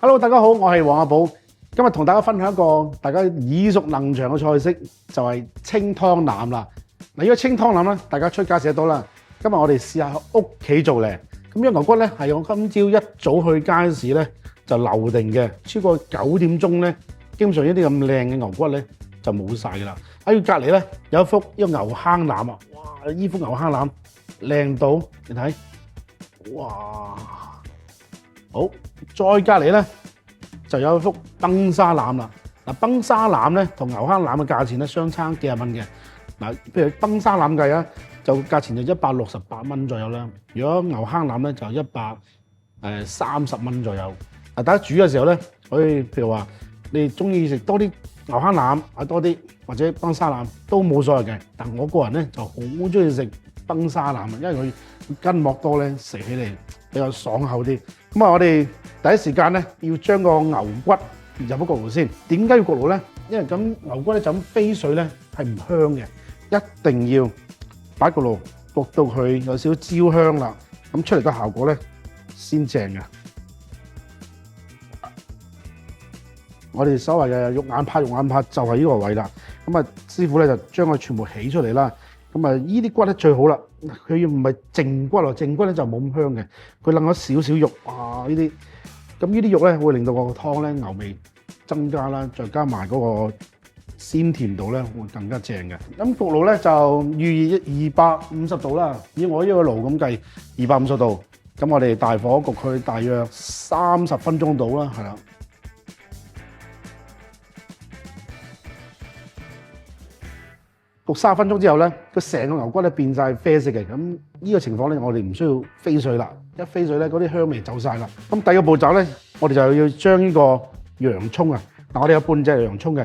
Hello，大家好，我係黃阿寶，今日同大家分享一個大家耳熟能詳嘅菜式，就係清湯腩啦。嗱，呢個清湯腩咧，大家出街食得到啦。今日我哋試下屋企做咧。咁呢個牛骨咧係我今朝一早去街市咧就留定嘅，超過9點鐘咧，基本上呢啲咁靚嘅牛骨咧就冇晒㗎啦。喺佢隔離咧有一幅呢個牛坑腩啊，哇！呢幅牛坑腩靚到你睇，哇！好，再隔離咧就有一幅崩沙腩啦。嗱，崩沙腩咧同牛坑腩嘅價錢咧相差幾十蚊嘅。嗱，譬如崩沙腩計啊，就價錢就168蚊左右啦。如果牛坑腩咧就130蚊左右。嗱，大家煮嘅時候咧，可以譬如話你中意食多啲牛坑腩啊多啲，或者崩沙腩都冇所謂嘅。但我個人咧就好中意食崩沙腩啊，因為佢筋膜多咧，食起嚟比較爽口啲。咁啊，我哋第一時間咧要將個牛骨入咗焗爐先。點解要焗爐咧？因為咁牛骨咧就咁飛水咧係唔香嘅，一定要擺焗爐焗到佢有少少焦香啦，咁出嚟個效果咧先正嘅。我哋所謂嘅肉眼拍就係呢個位啦。咁啊，師傅咧就將佢全部起出嚟啦。咁啊，依啲骨咧最好啦，佢唔係淨骨咯，淨骨咧就冇咁香嘅。佢擸咗少少肉，哇！呢啲咁呢啲肉咧會令到個湯咧牛味增加啦，再加埋嗰個鮮甜度咧會更加正嘅。咁焗爐咧就預250度啦，以我呢個爐咁計250度。咁我哋大火焗佢大約30分鐘到啦，係啦。焗30分鐘之後咧，佢成個牛骨咧變晒啡色嘅，咁呢個情況咧，我哋唔需要飛水啦。一飛水咧，嗰啲香味走晒啦。咁第二個步驟咧，我哋就要將呢個洋葱啊，嗱，我哋有半隻洋葱嘅，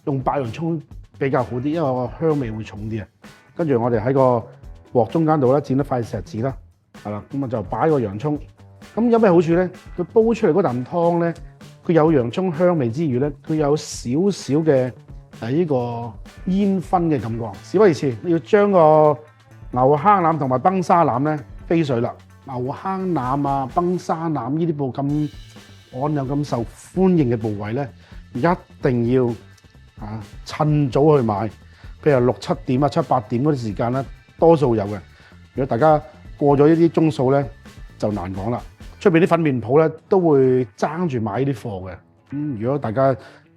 用白洋葱比較好啲，因為個香味會重啲啊。跟住我哋喺個鑊中間度咧剪一塊錫紙啦，係啦，咁啊就擺個洋葱。咁有咩好處咧？佢煲出嚟嗰啖湯咧，佢有洋葱香味之餘咧，佢有少少嘅呢個煙燻嘅感覺。事不宜遲，要將個牛坑腩同埋崩沙腩咧飛水啦。牛坑腩啊、崩沙腩呢啲部咁罕有咁受歡迎嘅部位咧，一定要趁早去買。譬如6、7點啊、7、8點嗰啲時間咧，多數有嘅。如果大家過咗呢啲鐘數咧，就難講啦。出邊啲粉麵鋪咧都會爭住買呢啲貨嘅。如果大家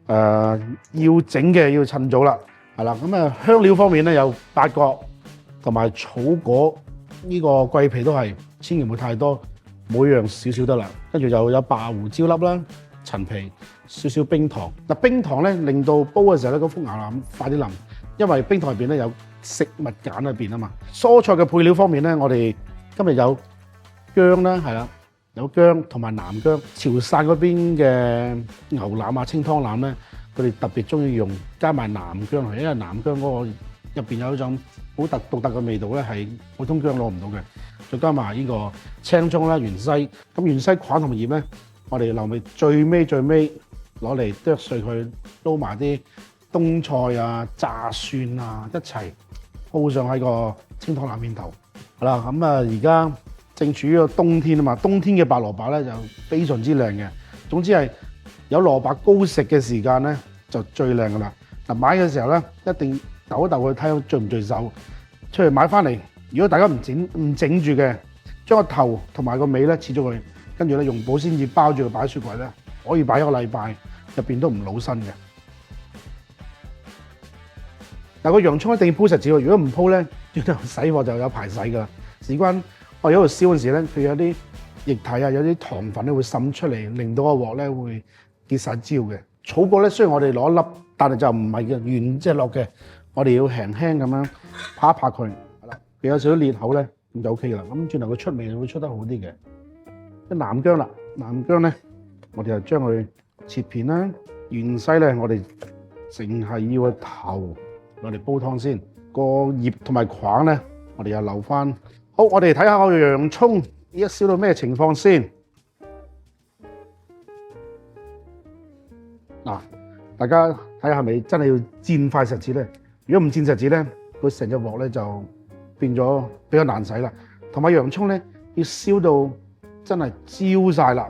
要整嘅要趁早啦，係啦。咁啊，香料方面咧有八角同埋草果，呢個桂皮都係千祈唔好太多，每樣少少得啦。跟住就有白胡椒粒啦、陳皮、少少冰糖。嗱，冰糖咧令到煲嘅時候咧，嗰幅牛腩快啲腍，因為冰糖入邊咧有食物鹼入邊啊嘛。蔬菜嘅配料方面咧，我哋今日有薑啦，係啦。有薑同埋南薑，潮汕嗰邊嘅牛腩啊、清湯腩咧，佢哋特別中意用加埋南薑嚟，因為南薑嗰個入邊有一種好獨特嘅味道咧，係普通薑攞唔到嘅。再加埋呢個青葱啦、芫茜，咁芫茜塊同埋葉咧，我哋留尾最尾攞嚟剁碎佢，撈埋啲冬菜啊、炸蒜啊一齊鋪上喺個清湯腩面頭。好啦，咁啊而家正處於個冬天啊嘛，冬天嘅白蘿蔔咧就非常之靚嘅。總之係有蘿蔔糕食嘅時間咧就最靚噶啦。嗱，買嘅時候咧一定抖一抖佢睇下聚唔聚手。出嚟買翻嚟，如果大家唔整住嘅，將個頭同埋個尾咧切咗佢，跟住咧用保鮮紙包住佢擺雪櫃咧，可以擺1個禮拜，入邊都唔老身嘅。嗱，個洋葱一定要鋪實紙喎，如果唔鋪咧，轉頭洗鑊就有排洗噶啦。事關我喺度燒嗰時咧，佢有啲液體啊，有啲糖分咧會滲出嚟，令到個鑊咧會結晒焦嘅。草果咧雖然我哋攞一粒，但係就唔係嘅原隻落嘅，我哋要輕輕咁樣拍一拍佢，係啦，佢有少少裂口咧，咁就 OK 啦。咁轉頭佢出味會出得好啲嘅。啲南薑啦，南薑咧，我哋就將佢切片啦。芫茜咧，我哋淨係要個頭，我哋煲湯先。個葉同埋梗咧，我哋又留翻。好，我哋睇下個洋葱依家燒到咩情況先。嗱，大家睇下係咪真係要煎塊錫紙咧？如果唔煎錫紙咧，佢成隻鑊咧就變咗比較難洗啦。同埋洋葱咧要燒到真係焦晒啦，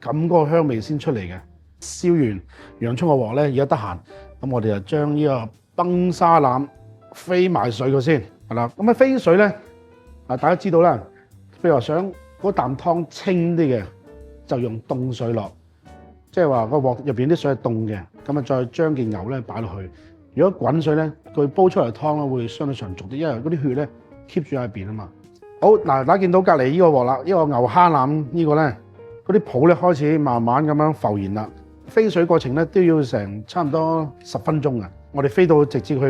咁嗰個香味先出嚟嘅。燒完洋葱個鑊咧，而家得閒，咁我哋就將呢個崩沙腩飛埋水佢先，係啦。咁飛水咧，大家知道啦，譬如話想嗰啖湯清啲嘅，就用凍水落，即係話個鑊入邊啲水係凍嘅，咁再將件牛咧擺落去。如果滾水咧，佢煲出嚟湯咧會相對長熟啲，因為嗰啲血咧 keep 住喺入邊啊嘛。好嗱，大家見到隔離呢個鑊啦，呢個牛蝦腩呢個咧，嗰啲泡咧開始慢慢咁樣浮現啦。飛水過程咧都要成差唔多10分鐘啊！我哋飛到直接去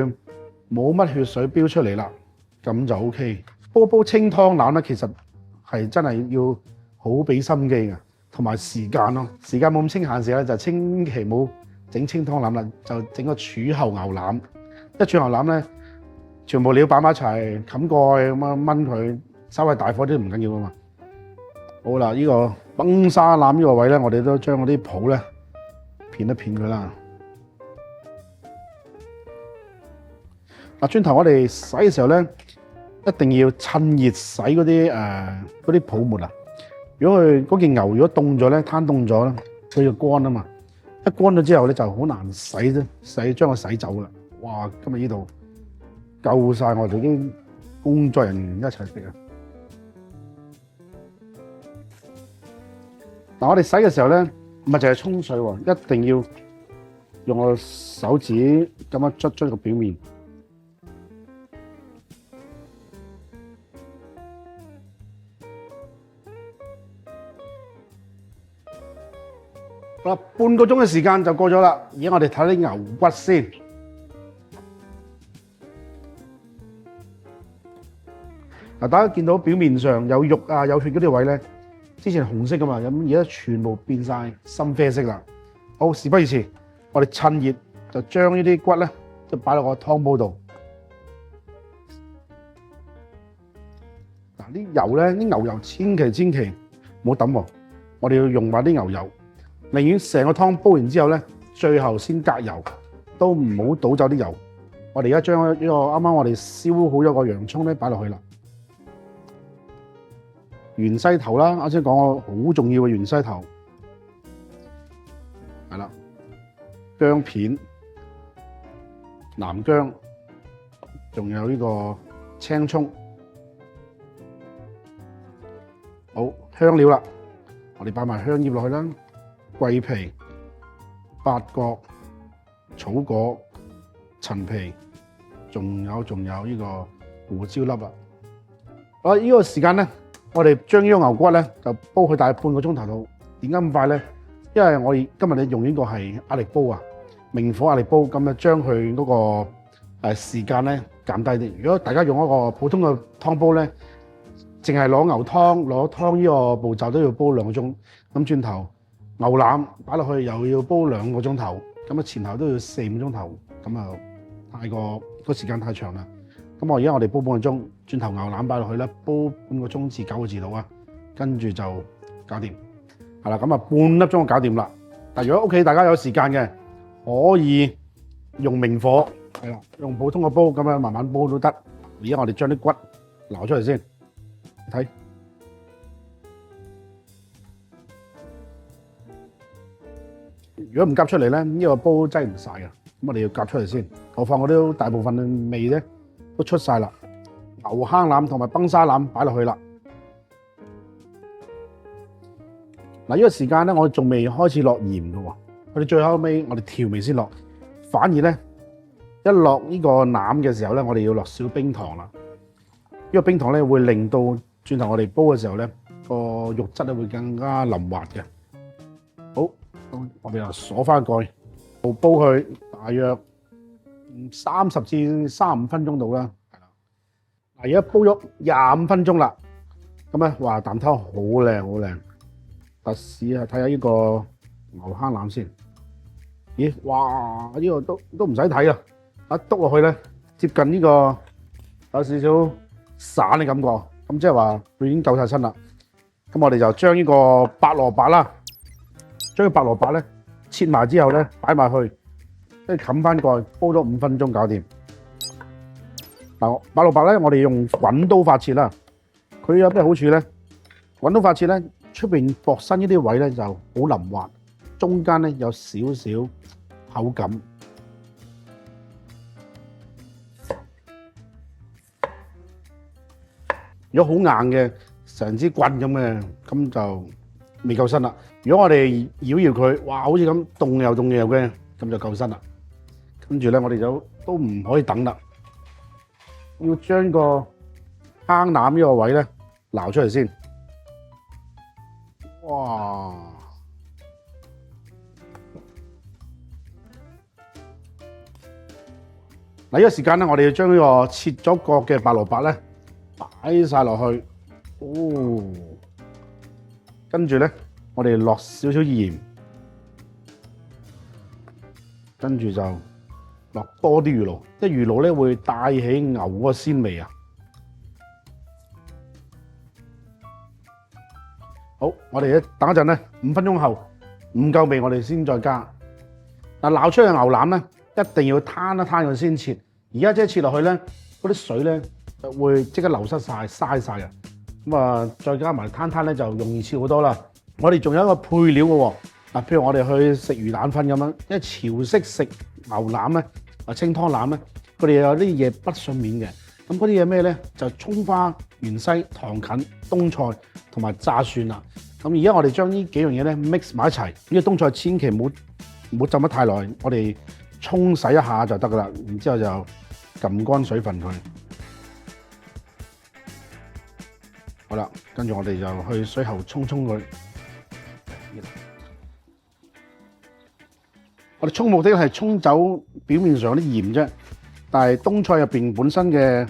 冇乜血水飆出嚟啦，咁就 OK。煲清湯腩咧，其實係真係要好俾心機嘅，同埋時間咯。時間冇咁清閒時咧，就千祈冇整清湯腩啦，就整個柱侯牛腩。一柱侯腩咧，全部料擺埋一齊，冚蓋咁樣燜佢，稍微大火啲唔緊要啊嘛。好啦，呢個崩沙腩呢個位咧，我哋都將嗰啲泡咧片一片佢啦。嗱，轉頭我哋洗嘅時候咧，一定要趁熱洗嗰啲泡沫啊！如果佢嗰件牛如果凍咗咧，攤凍咗咧，佢就乾啊嘛。一乾咗之後咧，就好難洗啫，將佢洗走啦。哇！今日呢度夠晒我哋啲工作人員一齊食啊！嗱，我哋洗嘅時候咧，唔係淨係沖水喎，一定要用個手指咁樣捽個表面。好啦，半個鐘嘅時間就過咗啦。而家我哋睇啲牛骨先。嗱，大家見到表面上有肉啊、有血嗰啲位咧，之前紅色噶嘛，咁而家全部變晒深啡色啦。好，事不宜遲，我哋趁熱就將呢啲骨咧，就擺落個湯煲度。嗱，啲油咧，啲牛油千祈唔好抌喎，我哋要用埋啲牛油。寧願成個湯煲完之後咧，最後先隔油，都唔好倒走啲油。我哋而家將呢個啱啱我哋燒好咗個洋葱咧擺落去啦。芫茜頭啦，啱先講過好重要嘅芫茜頭，係啦，薑片、南薑，仲有呢個青葱，好，香料啦，我哋擺埋香葉落去啦。桂皮、八角、草果、陳皮，仲有呢個胡椒粒啦。好，呢個時間咧，我哋將呢個牛骨咧就煲佢大概半個鐘頭度。點解咁快咧？因為我哋今日用呢個係壓力煲啊，明火壓力煲，咁啊將佢嗰個時間咧減低啲。如果大家用一個普通嘅湯煲咧，淨係攞牛湯攞湯呢個步驟都要煲2個鐘，咁轉頭。牛腩擺落去又要煲2個鐘頭，咁啊前後都要4-5鐘頭，咁啊太過個時間太長啦。咁我哋煲半個鐘，轉頭牛腩擺落去咧，煲半個鐘至9個字度啊，跟住就搞掂。係啦，咁啊半粒鐘就搞掂啦。但如果屋企大家有時間嘅，可以用明火，係啦，用普通嘅煲咁樣慢慢煲都得。而家我哋將啲骨撈出嚟先，睇。如果唔夾出嚟咧，呢個煲擠唔晒嘅，咁我哋要夾出嚟先。何況我都大部分嘅味咧都出晒啦。牛坑腩同埋崩沙腩擺落去啦。嗱，呢個時間咧，我仲未開始落鹽嘅喎，我哋最後尾我哋調味先落。反而咧一落呢個腩嘅時候咧，我哋要落少冰糖啦。呢個冰糖咧會令到轉頭我哋煲嘅時候咧個肉質咧會更加腍滑嘅。好。我哋又鎖翻蓋，煲佢大約30至35分鐘到啦。係啦，嗱而家煲咗25分鐘啦，咁咧哇啖湯好靚好靚。試下睇下呢個牛坑腩先。咦，哇！呢個都唔使睇啊，一篤落去咧，接近呢個有少少散嘅感覺，咁即係話佢已經夠晒身啦。咁我哋就將呢個白蘿蔔啦。將個白蘿蔔咧切埋之後咧擺埋去，跟住冚翻蓋，煲咗5分鐘搞掂。嗱，白蘿蔔咧我哋用滾刀法切啦。佢有咩好處咧？滾刀法切咧，出邊薄身呢啲位咧就好腍滑，中間咧有少少口感。如果好硬嘅，成支棍咁嘅，咁就未夠身啦。如果我哋搖搖佢，哇，好似咁凍又凍又嘅，咁就夠身啦。跟住咧，我哋就都唔可以等啦，要將個坑腩呢個位咧撈出嚟先。哇！嗱，呢個時間咧，我哋要將呢個切咗角嘅白蘿蔔咧擺晒落去。哦，跟住咧，我哋落少少鹽，跟住就落多啲魚露，即係魚露咧會帶起牛嗰個鮮味啊！好，我哋等一陣咧，5分鐘後唔夠味，我哋先再加。嗱，撈出嘅牛腩咧，一定要攤一攤佢先切。而家即係切落去咧，嗰啲水咧就會即刻流失晒，嘥晒啊！咁啊，再加埋攤攤咧就容易切好多啦。我哋仲有一個配料嘅喎，嗱，譬如我哋去食魚蛋粉咁樣，因為潮式食牛腩咧，清湯腩咧，佢哋有啲嘢不順免嘅。咁嗰啲嘢咩咧？就葱花、芫茜、糖芹、冬菜同埋炸蒜啦。咁而家我哋將呢幾樣嘢咧 mix 埋一齊。呢個冬菜千祈唔好浸得太耐，我哋沖洗一下就得噶啦。然之後就撳乾水分佢。好啦，跟住我哋就去水喉沖佢。我哋沖目的係沖走表面上啲鹽啫，但係冬菜入邊本身嘅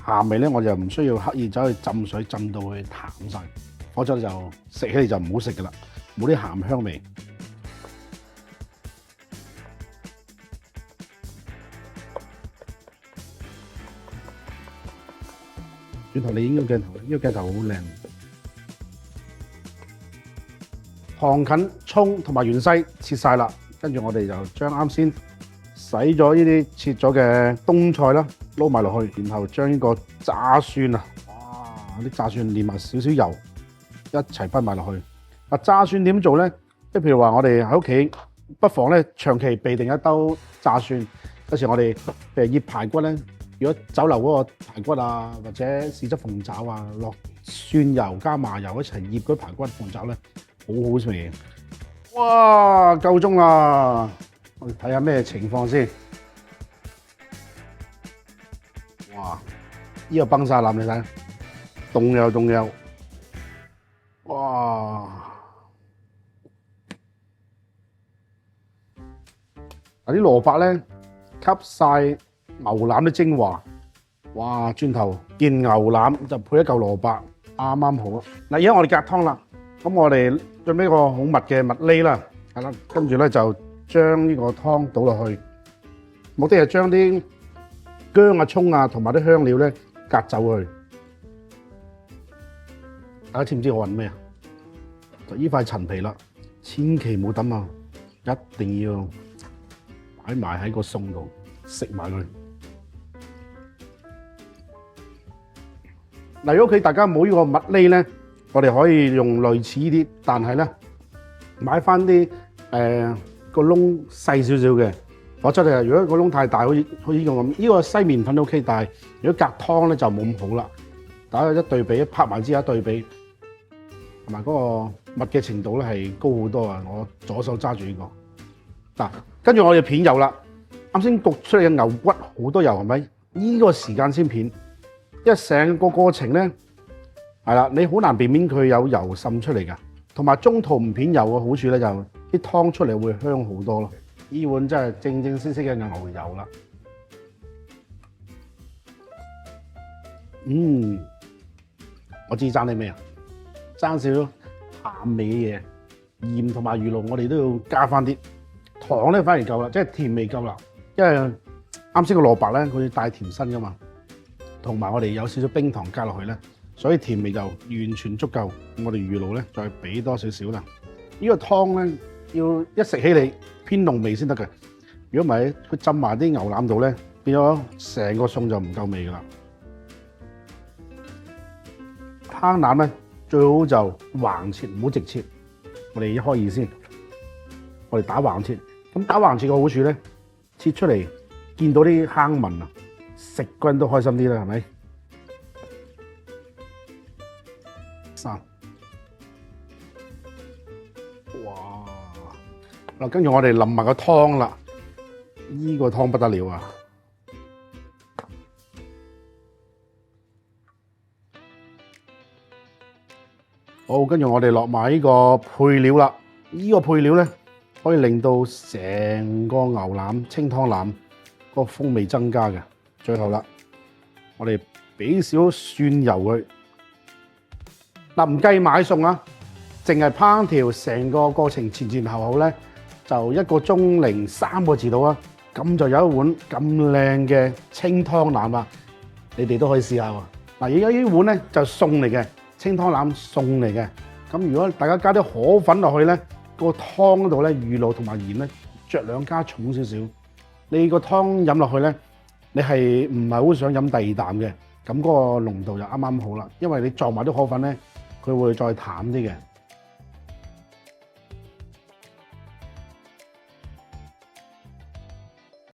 鹹味咧，我就唔需要刻意走去浸水浸到佢淡晒，否則就食起嚟就唔好食噶啦，冇啲鹹香味。轉頭你影個鏡頭，呢個鏡頭好靚。糖芹、葱同埋芫茜切晒啦，跟住我哋就將啱先洗咗呢啲切咗嘅冬菜啦，撈埋落去，然後將呢個炸蒜啊，哇！啲炸蒜連埋少少油一齊滗埋落去。嗱，炸蒜點做咧？即係譬如話我哋喺屋企，不妨咧長期備定一兜炸蒜。有時我哋譬如醃排骨咧，如果酒樓嗰個排骨啊，或者豉汁鳳爪啊，落蒜油加麻油一齊醃嗰排骨鳳爪咧，好好味。哇！夠鐘啦，我哋睇下咩情況先。哇！呢個崩晒腩，你睇，凍又凍又，哇！嗱，啲蘿蔔咧吸晒牛腩啲精華，哇！轉頭見牛腩就配一嚿蘿蔔，啱啱好啊！嗱，而家我哋隔湯啦，咁我哋準備一個好密嘅蜜喱啦，係啦，跟住咧就將呢個湯倒落去，目的係將啲薑啊、葱啊同埋啲香料咧隔走佢。大家知唔知我揾咩啊？就呢塊陳皮啦，千祈唔好抌啊！一定要擺埋喺個餸度食埋佢。嗱，如果屋企大家冇呢個蜜喱咧，我哋可以用類似呢啲，但係咧買翻啲個窿細少少嘅。否則咧，如果個窿太大，好似呢個咁，呢個西麵粉 OK， 但係如果隔湯咧就冇咁好啦。大家一對比，拍埋之下一對比，同埋嗰個密嘅程度咧係高好多啊！我左手揸住呢個嗱，跟住我哋片油啦。啱先焗出嚟嘅牛骨好多油係咪？呢個時間先片，因為成個過程咧係啦，你好難避免佢有油滲出嚟㗎。同埋中途唔片油嘅好處咧，就啲湯出嚟會香好多咯。呢碗真係正正式式嘅牛油啦。我知爭啲咩啊？爭少少鹹味嘅嘢，鹽同埋魚露我哋都要加翻啲，糖咧反而夠啦，即係甜味夠啦。因為啱先個蘿蔔咧，佢帶甜身噶嘛，同埋我哋有少少冰糖加落去咧，所以甜味就完全足夠。我哋魚露咧再俾多少少啦。呢個湯咧要一食起嚟偏濃味先得嘅，如果唔係佢浸埋啲牛腩度咧，變咗成個餸就唔夠味噶啦。坑腩咧，最好就橫切，唔好直切。我哋一開二先，我哋打橫切。咁打橫切嘅好處咧，切出嚟見到啲坑紋啊，食嗰人都開心啲啦，係咪？三，哇！嗱，跟住我哋淋埋個湯啦，呢個湯不得了啊！好，跟住我哋落埋呢個配料啦。呢個配料咧，可以令到成個牛腩清湯腩個風味增加嘅。最後啦，我哋俾少蒜油佢。嗱，唔計買餸啊，淨係烹調成個過程前後咧，就1個鐘零3個字到啊。咁就有一碗咁靚嘅清湯腩啦。你哋都可以試下喎。嗱，而家呢碗咧就餸嚟嘅。清湯腩餸嚟嘅，咁如果大家加啲河粉落去咧，個湯嗰度咧魚露同埋鹽咧，酌量加重少少。你個湯飲落去咧，你係唔係好想飲第二啖嘅？咁嗰個濃度就啱啱好啦，因為你撞埋啲河粉咧，佢會再淡啲嘅。